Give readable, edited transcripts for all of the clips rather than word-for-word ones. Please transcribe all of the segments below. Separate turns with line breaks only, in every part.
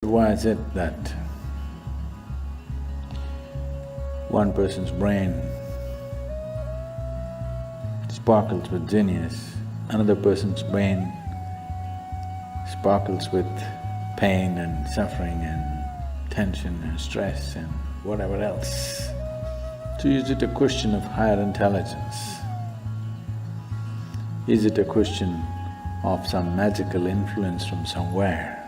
Why is it that one person's brain sparkles with genius, another person's brain sparkles with pain and suffering and tension and stress and whatever else? So is it a question of higher intelligence? Is it a question of some magical influence from somewhere?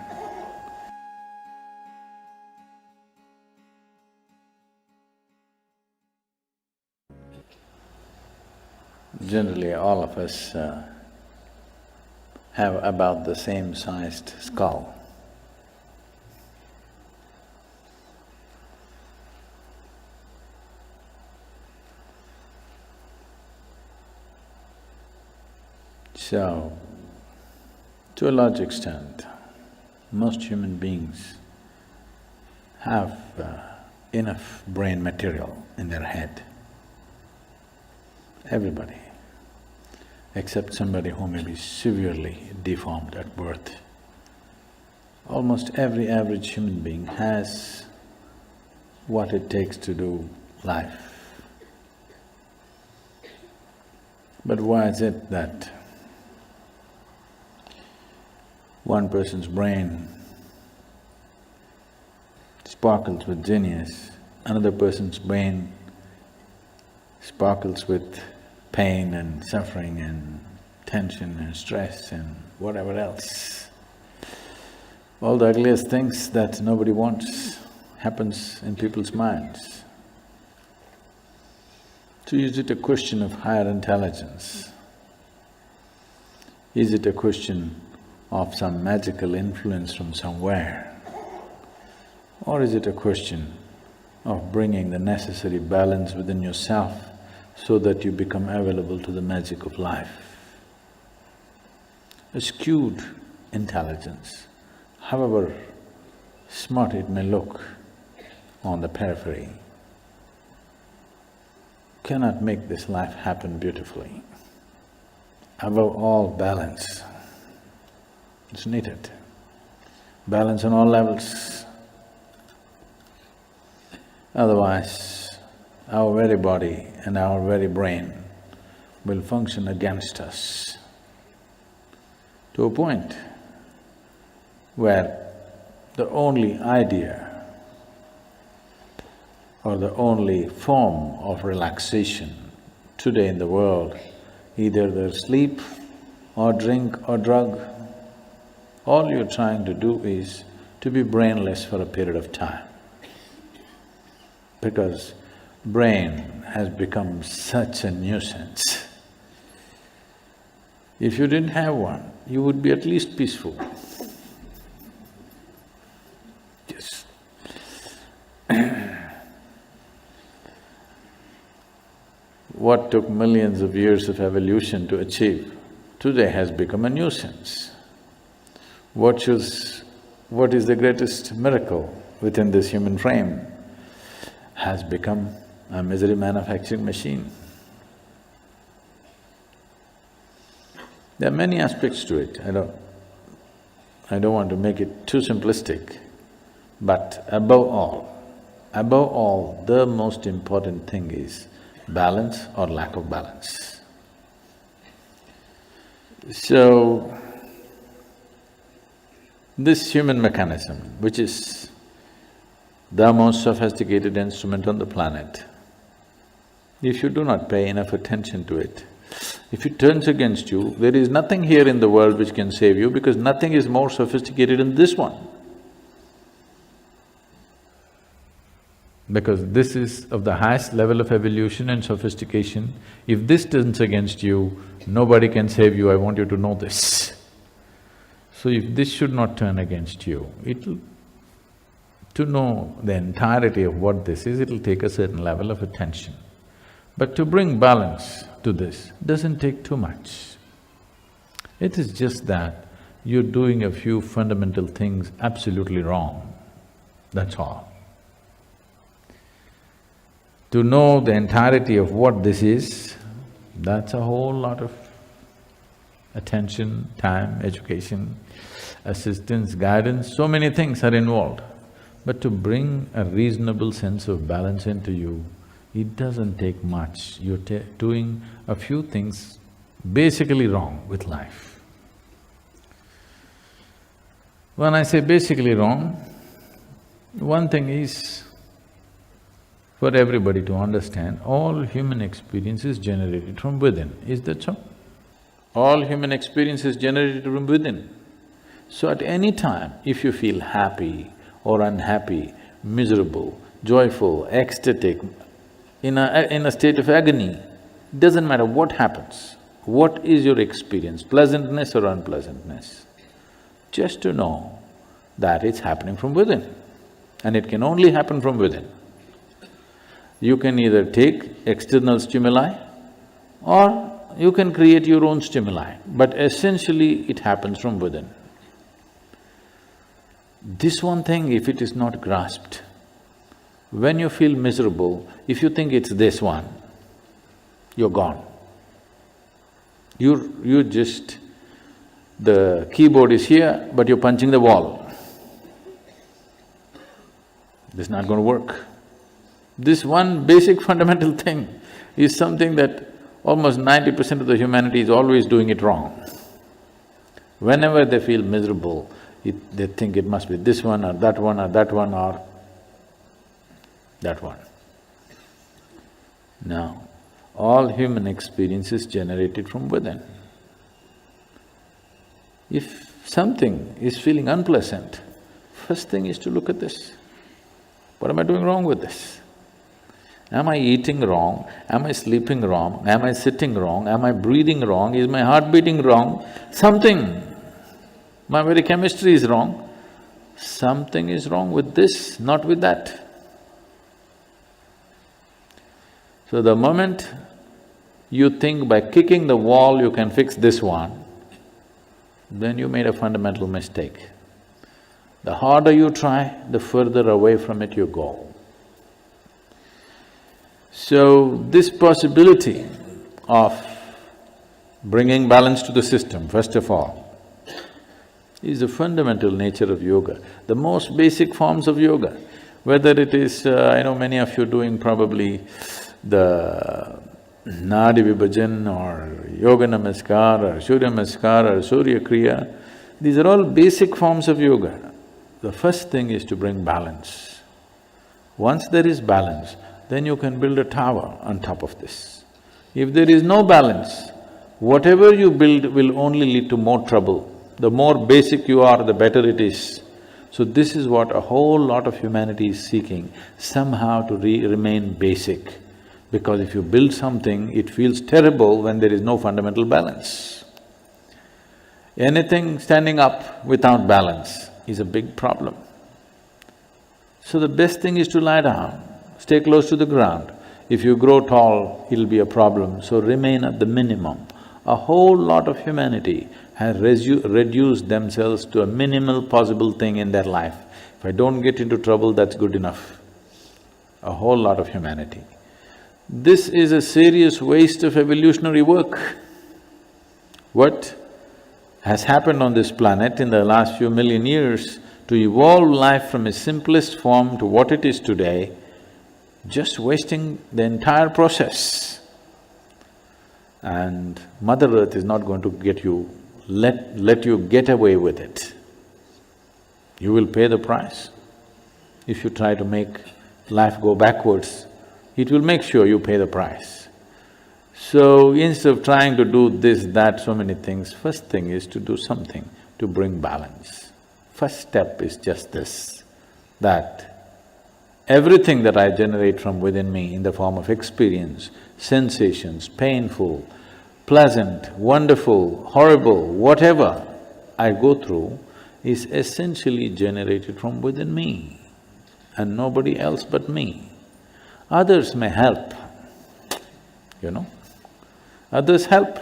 Generally, all of us have about the same sized skull. So, to a large extent, most human beings have enough brain material in their head. Everybody, except somebody who may be severely deformed at birth. Almost every average human being has what it takes to do life. But why is it that one person's brain sparkles with genius, another person's brain sparkles with pain and suffering and tension and stress and whatever else? All the ugliest things that nobody wants happens in people's minds. So is it a question of higher intelligence? Is it a question of some magical influence from somewhere? Or is it a question of bringing the necessary balance within yourself so that you become available to the magic of life? A skewed intelligence, however smart it may look on the periphery, cannot make this life happen beautifully. Above all, balance is needed. Balance on all levels. Otherwise, our very body and our very brain will function against us to a point where the only idea or the only form of relaxation today in the world, either there's sleep or drink or drug, all you're trying to do is to be brainless for a period of time. Because brain has become such a nuisance. If you didn't have one, you would be at least peaceful. Yes. What took millions of years of evolution to achieve, today has become a nuisance. What is the greatest miracle within this human frame has become a misery manufacturing machine. There are many aspects to it, I don't want to make it too simplistic, but above all, the most important thing is balance or lack of balance. So, this human mechanism, which is the most sophisticated instrument on the planet, if you do not pay enough attention to it, if it turns against you, there is nothing here in the world which can save you because nothing is more sophisticated than this one. Because this is of the highest level of evolution and sophistication. If this turns against you, nobody can save you, I want you to know this. So if this should not turn against you, to know the entirety of what this is, it'll take a certain level of attention. But to bring balance to this doesn't take too much. It is just that you're doing a few fundamental things absolutely wrong, that's all. To know the entirety of what this is, that's a whole lot of attention, time, education, assistance, guidance, so many things are involved. But to bring a reasonable sense of balance into you, it doesn't take much. You're doing a few things basically wrong with life. When I say basically wrong, one thing is for everybody to understand, all human experience is generated from within. Is that so? All human experience is generated from within. So at any time, if you feel happy or unhappy, miserable, joyful, ecstatic, in a state of agony, doesn't matter what happens, what is your experience, pleasantness or unpleasantness, just to know that it's happening from within, and it can only happen from within. You can either take external stimuli or you can create your own stimuli, but essentially it happens from within. This one thing, if it is not grasped, when you feel miserable, if you think it's this one, you're gone. You're just… the keyboard is here, but you're punching the wall. This is not going to work. This one basic fundamental thing is something that almost 90% of the humanity is always doing it wrong. Whenever they feel miserable, they think it must be this one or that one or that one or that one. Now, all human experience is generated from within. If something is feeling unpleasant, first thing is to look at this. What am I doing wrong with this? Am I eating wrong? Am I sleeping wrong? Am I sitting wrong? Am I breathing wrong? Is my heart beating wrong? Something, my very chemistry is wrong. Something is wrong with this, not with that. So the moment you think by kicking the wall you can fix this one, then you made a fundamental mistake. The harder you try, the further away from it you go. So, this possibility of bringing balance to the system, first of all, is the fundamental nature of yoga, the most basic forms of yoga. Whether it is… I know many of you doing probably the Nadi Vibhajan or Yoga Namaskar or Surya Namaskar or Surya Kriya, these are all basic forms of yoga. The first thing is to bring balance. Once there is balance, then you can build a tower on top of this. If there is no balance, whatever you build will only lead to more trouble. The more basic you are, the better it is. So this is what a whole lot of humanity is seeking, somehow to remain basic. Because if you build something, it feels terrible when there is no fundamental balance. Anything standing up without balance is a big problem. So the best thing is to lie down, stay close to the ground. If you grow tall, it'll be a problem, so remain at the minimum. A whole lot of humanity has reduced themselves to a minimal possible thing in their life. If I don't get into trouble, that's good enough. A whole lot of humanity. This is a serious waste of evolutionary work. What has happened on this planet in the last few million years to evolve life from its simplest form to what it is today, just wasting the entire process. And Mother Earth is not going to let you get away with it. You will pay the price. If you try to make life go backwards, it will make sure you pay the price. So instead of trying to do this, that, so many things, first thing is to do something to bring balance. First step is just this, that everything that I generate from within me in the form of experience, sensations, painful, pleasant, wonderful, horrible, whatever I go through is essentially generated from within me and nobody else but me. Others may help, you know. Others help.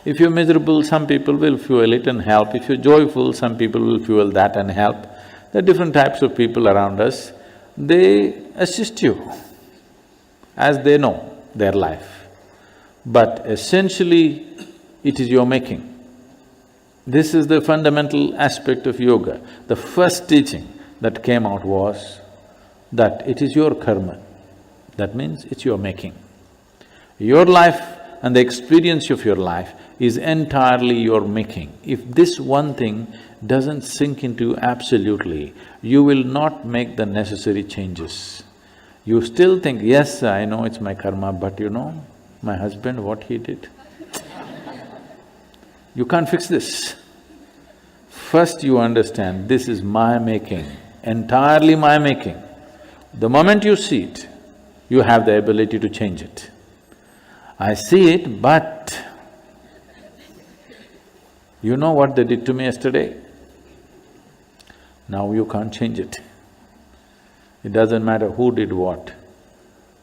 If you're miserable, some people will fuel it and help. If you're joyful, some people will fuel that and help. There are different types of people around us. They assist you as they know their life. But essentially, it is your making. This is the fundamental aspect of yoga. The first teaching that came out was that it is your karma. That means it's your making. Your life and the experience of your life is entirely your making. If this one thing doesn't sink into you absolutely, you will not make the necessary changes. You still think, yes, I know it's my karma, but you know, my husband, what he did. You can't fix this. First you understand, this is my making, entirely my making. The moment you see it, you have the ability to change it. I see it, but you know what they did to me yesterday? Now you can't change it. It doesn't matter who did what.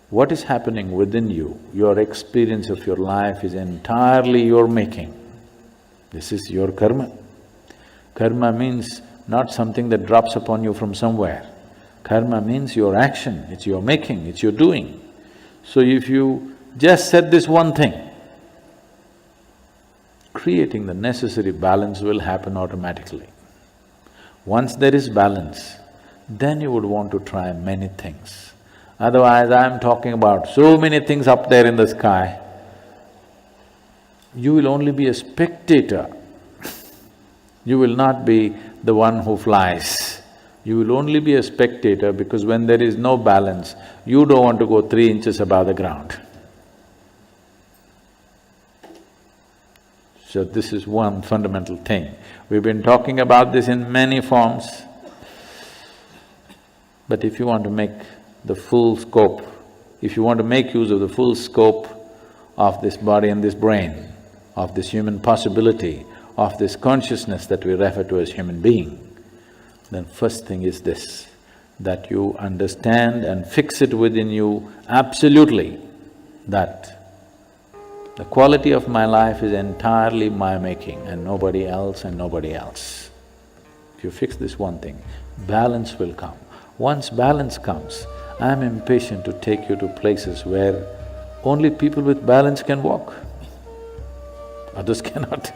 What is happening within you, your experience of your life is entirely your making. This is your karma. Karma means not something that drops upon you from somewhere. Karma means your action, it's your making, it's your doing. So if you just said this one thing, creating the necessary balance will happen automatically. Once there is balance, then you would want to try many things. Otherwise, I'm talking about so many things up there in the sky, you will only be a spectator. You will not be the one who flies. You will only be a spectator because when there is no balance, you don't want to go 3 inches above the ground. So this is one fundamental thing. We've been talking about this in many forms. But if you want to make the full scope, if you want to make use of the full scope of this body and this brain, of this human possibility, of this consciousness that we refer to as human being, then first thing is this, that you understand and fix it within you absolutely that the quality of my life is entirely my making and nobody else and nobody else. If you fix this one thing, balance will come. Once balance comes, I'm impatient to take you to places where only people with balance can walk. Others cannot.